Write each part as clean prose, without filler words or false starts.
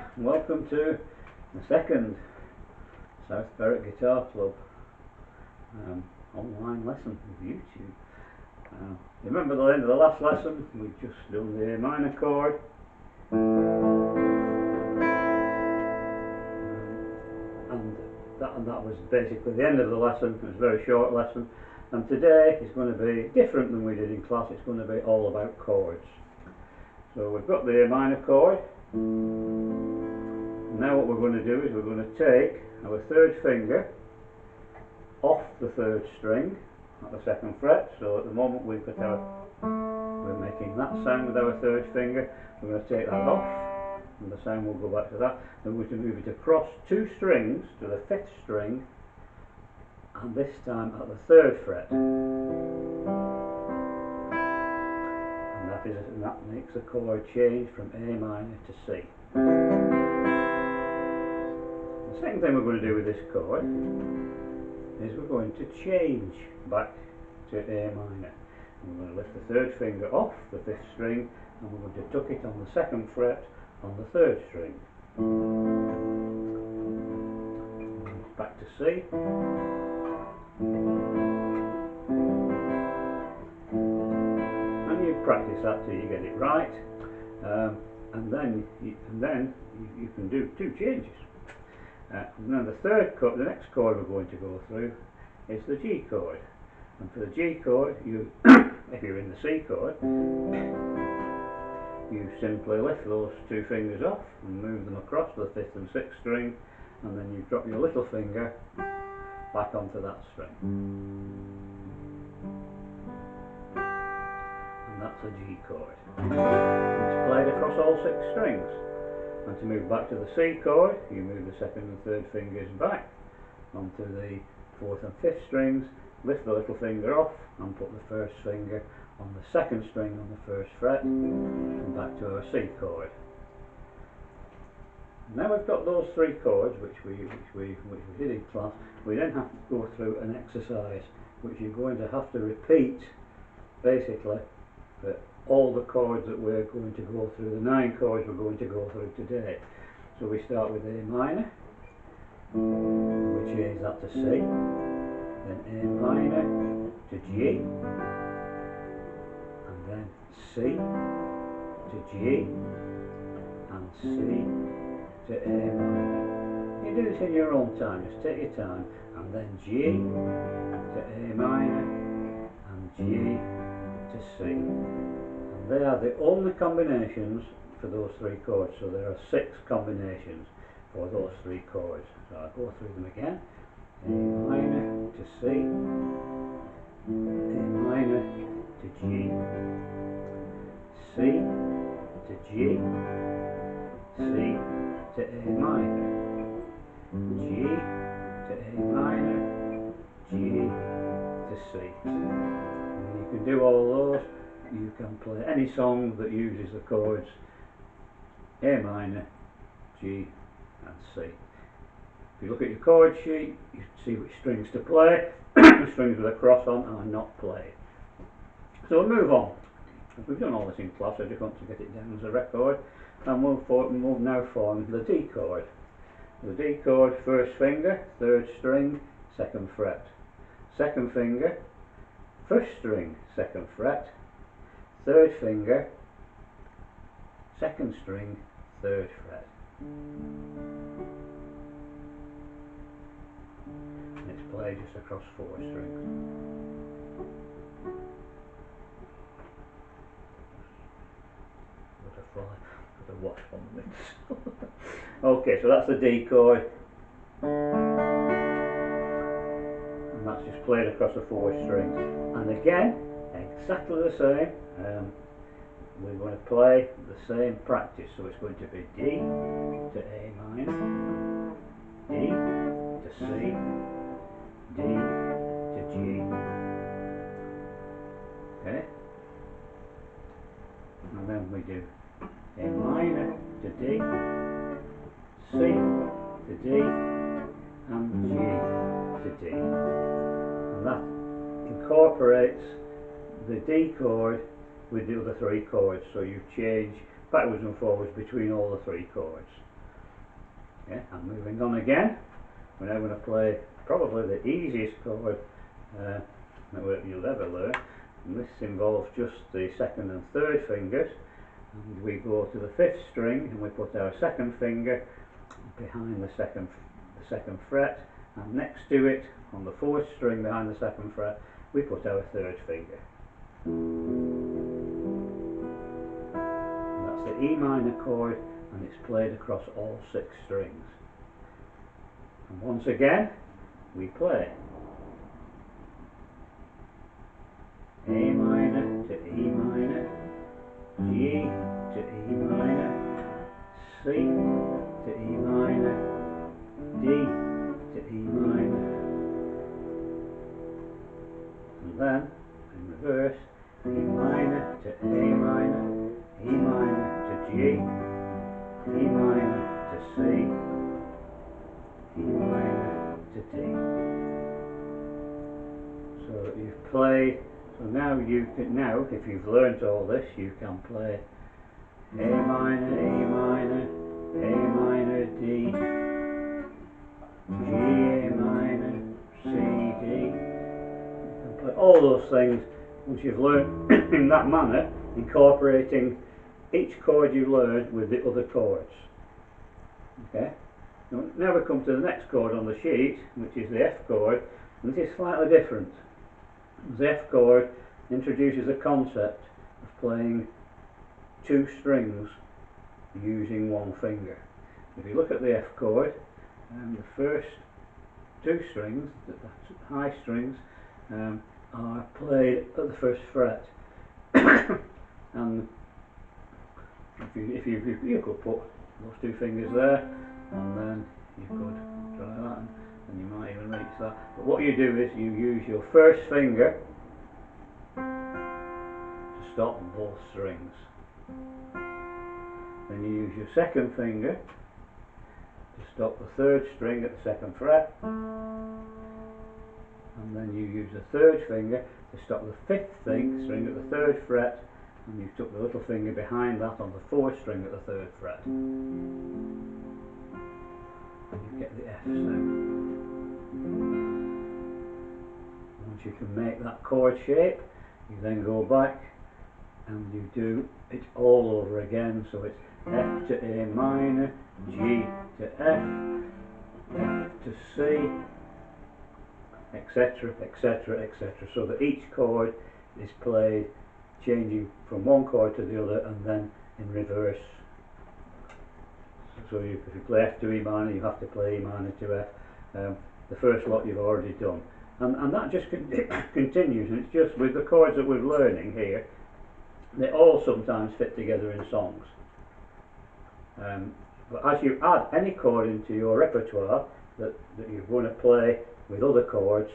Hi, and welcome to the second South Perrott Guitar Club online lesson with YouTube. Remember the end of the last lesson, we just done the A minor chord, and that was basically the end of the lesson. It was a very short lesson, and today is going to be different than we did in class. It's going to be all about chords. So we've got the A minor chord. Now what we're going to do is we're going to take our third finger off the third string at the second fret. So at the moment we're making that sound with our third finger. We're going to take that off and the sound will go back to that. Then we're going to move it across two strings to the fifth string, and this time at the third fret. And that makes the chord change from A minor to C. The second thing we're going to do with this chord is we're going to change back to A minor. And we're going to lift the third finger off the fifth string and we're going to tuck it on the second fret on the third string. Back to C. Practice that till you get it right, and then you can do two changes. And then the next chord we're going to go through is the G chord. And for the G chord, if you're in the C chord, you simply lift those two fingers off and move them across the fifth and sixth string, and then you drop your little finger back onto that string. That's a G chord. It's played across all six strings. And to move back to the C chord, you move the second and third fingers back onto the fourth and fifth strings, lift the little finger off and put the first finger on the second string on the first fret, and back to our C chord. Now we've got those three chords which we did in class. We then have to go through an exercise which you're going to have to repeat basically for all the chords that we're going to go through, the 9 chords we're going to go through today. So we start with A minor, we change that to C, then A minor to G, and then C to G, and C to A minor. You do this in your own time, just take your time, and then G to A minor, and G to C. And they are the only combinations for those three chords, so there are 6 combinations for those 3 chords. So I'll go through them again. A minor to C, A minor to G, C to G, C to A minor, G to A minor, G to C. You can do all those. You can play any song that uses the chords A minor, G and C. If you look at your chord sheet, you can see which strings to play. The strings with a cross on are not played. So we'll move on. We've done all this in class, I just want to get it down as a record. And we'll now form the D chord. The D chord, first finger, third string, second fret. Second finger, first string, second fret, third finger, second string, third fret. And it's played just across 4 strings. Butterfly, put a wasp on the mix. Okay, so that's the D chord. And that's just played across the 4 strings. And again, exactly the same. We're going to play the same practice. So it's going to be D to A minor, D to C, D to G. Okay? And then we do A minor to D, C to D, and G to D. And that incorporates the D chord with the other 3 chords, so you change backwards and forwards between all the 3 chords. Okay, I'm moving on again. We're now going to play probably the easiest chord that you'll ever learn, and this involves just the second and third fingers, and we go to the fifth string and we put our second finger behind the second fret, and next to it on the fourth string behind the second fret we put our third finger. And that's the E minor chord, and it's played across all 6 strings. And once again we play A minor to E minor, G to E minor, C to E minor, D to E minor, and then in reverse, E minor to A minor, E minor to G, E minor to C, E minor to D. So you've played. So now you can, if you've learnt all this, you can play A minor, A minor, A minor, D, G, A minor, C, D. You can play all those things once you've learnt in that manner, incorporating each chord you learn with the other chords. Okay. Now we come to the next chord on the sheet, which is the F chord, and this is slightly different. The F chord introduces a concept of playing 2 strings using 1 finger. If you look at the F chord, the first 2 strings, the high strings, are played at the first fret. And if you could put those 2 fingers there, and then you could try that, and you might even reach that. But what you do is you use your first finger to stop both strings. Then you use your second finger to stop the 3rd string at the 2nd fret. And then you use the 3rd finger to stop the 5th string at the 3rd fret. And you took the little finger behind that on the 4th string at the 3rd fret. You get the F sound. Once you can make that chord shape, you then go back and you do it all over again. So it's F to A minor, G to F, F to C, etc, etc, etc. So that each chord is played changing from one chord to the other and then in reverse. So if you play F to E minor, you have to play E minor to F. The first lot you've already done, and that just continues, and it's just with the chords that we're learning here, they all sometimes fit together in songs. But as you add any chord into your repertoire that you're going to play with other chords,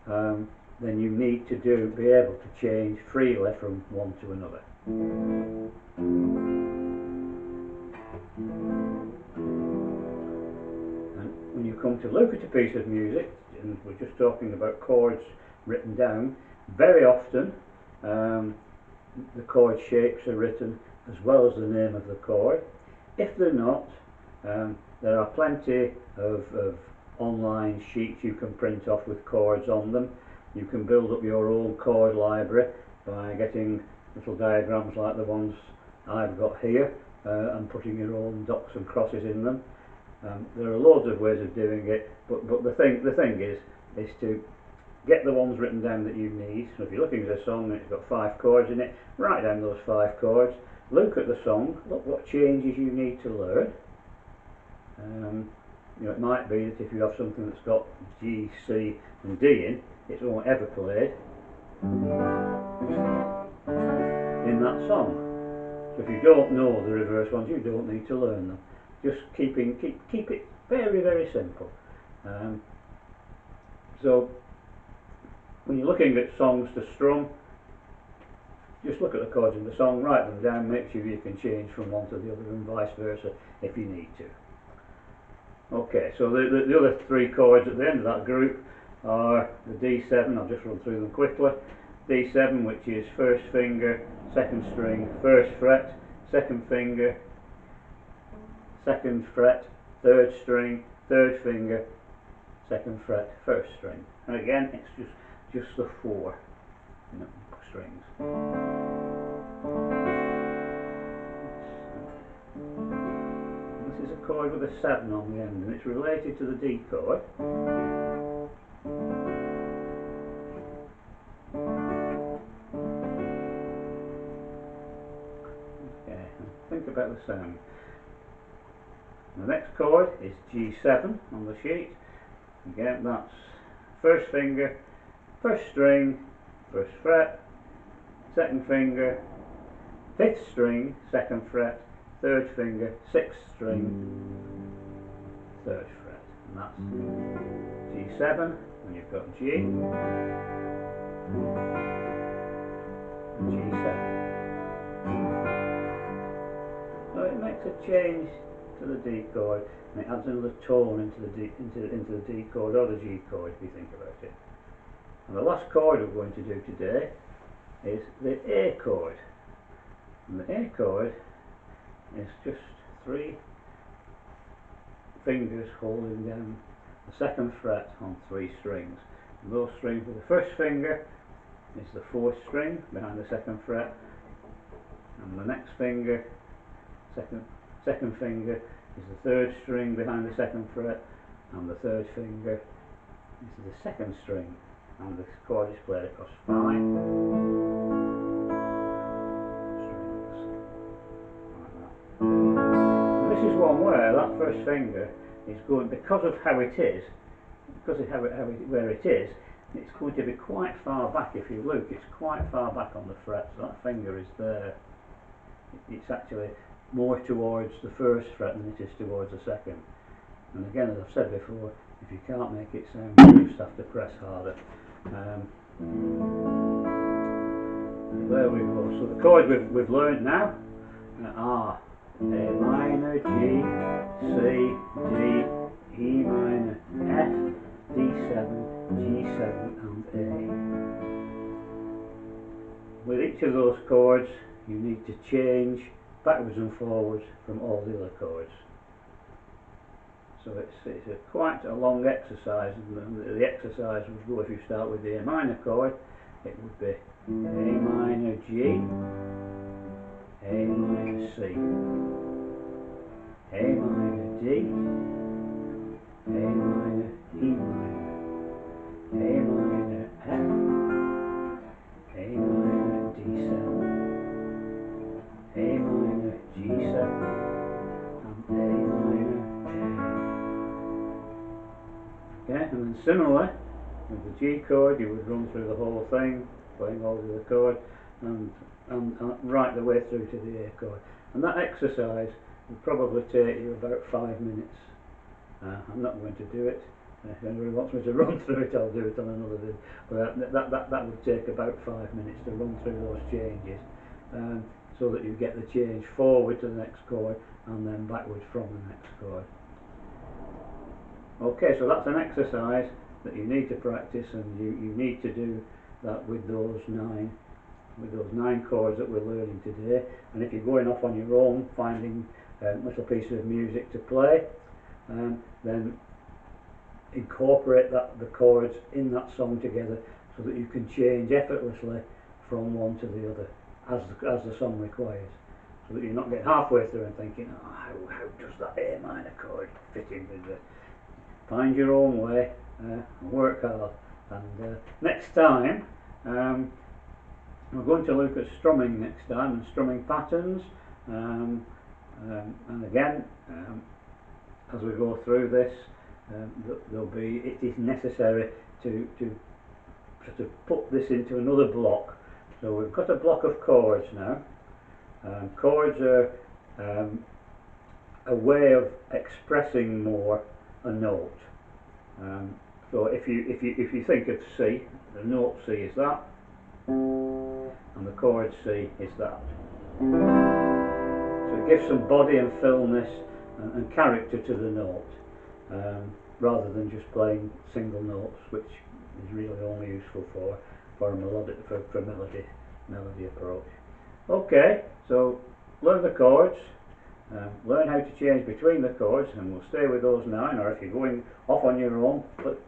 then you need to be able to change freely from one to another. And when you come to look at a piece of music, and we're just talking about chords written down, very often the chord shapes are written as well as the name of the chord. If they're not, there are plenty of online sheets you can print off with chords on them. You can build up your own chord library by getting little diagrams like the ones I've got here and putting your own dots and crosses in them. There are loads of ways of doing it, but the thing is to get the ones written down that you need. So if you're looking at a song and it's got 5 chords in it, write down those 5 chords, look at the song, look what changes you need to learn. You know, it might be that if you have something that's got G, C and D in, it won't ever played in that song. So if you don't know the reverse ones, you don't need to learn them. Just keep it very, very simple. So when you're looking at songs to strum, just look at the chords in the song, write them down, make sure you can change from one to the other and vice versa if you need to. Okay, so the other 3 chords at the end of that group are the D7, I'll just run through them quickly. D7, which is 1st finger, 2nd string, 1st fret, 2nd finger, 2nd fret, third string, third finger, second fret, first string. And again, it's just the 4 strings. This is a chord with a 7 on the end, and it's related to the D chord. Okay, think about the sound. The next chord is G7 on the sheet. Again, that's first finger, first string, first fret, second finger, 5th string, second fret, third finger, 6th string, third fret. And that's G7, and you've got G, and G7. So it makes a change to the D chord, and it adds another tone into the D chord or the G chord if you think about it. And the last chord we're going to do today is the A chord. And the A chord is just 3 fingers holding down the second fret on 3 strings. And those strings with the first finger is the 4th string behind the second fret, and the next finger, second finger, is the 3rd string behind the second fret, and the 3rd finger is the 2nd string, and the chord is played across 5 strings, like that. And this is one where that first finger is going, because of how it is, where it is, it's going to be quite far back. If you look, it's quite far back on the fret, so that finger is there. It's actually more towards the 1st fret than it is towards the 2nd. And again, as I've said before, if you can't make it sound, you just have to press harder. There we go. So the chords we've learned now are A minor, G, C, D, E minor, F, D7, G7 and A. With each of those chords you need to change backwards and forwards from all the other chords. So it's quite a long exercise, and the exercise would go, if you start with the A minor chord, it would be A minor G, A minor C, A minor D, A minor E minor, A minor F, A minor D7, A minor G7, and A minor A. Okay, and then similarly with the G chord, you would run through the whole thing, playing all the other chords, and right the way through to the A chord. And that exercise would probably take you about 5 minutes. I'm not going to do it. If anybody wants me to run through it, I'll do it on another video. But that would take about 5 minutes to run through those changes, so that you get the change forward to the next chord and then backward from the next chord. Okay, so that's an exercise that you need to practice, and you need to do that with those nine chords that we're learning today. And if you're going off on your own, finding little pieces of music to play, then incorporate the chords in that song together, so that you can change effortlessly from one to the other as the song requires, so that you're not getting halfway through and thinking, oh, how does that A minor chord fit in with this? Find your own way and work hard. And next time we're going to look at strumming next time, and strumming patterns, and again, as we go through this, it is necessary to sort of put this into another block. So we've got a block of chords now. Chords are a way of expressing more a note. So if you think of C, the note C is that, and the chord C is that. So it gives some body and fullness and character to the note, rather than just playing single notes, which is really only useful for melody approach. Okay, so learn the chords, learn how to change between the chords, and we'll stay with those 9, or if you're going off on your own,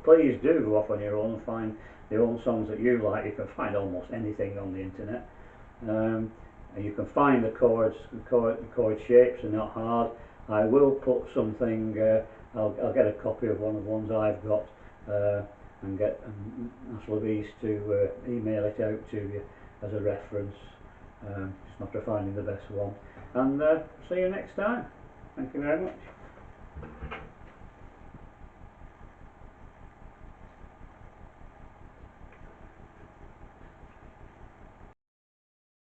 please do go off on your own and find the old songs that you like. You can find almost anything on the internet, and you can find the chords, chord shapes are not hard. I will put something, I'll get a copy of one of the ones I've got, and ask Louise to email it out to you as a reference, just after finding the best one. And see you next time. Thank you very much.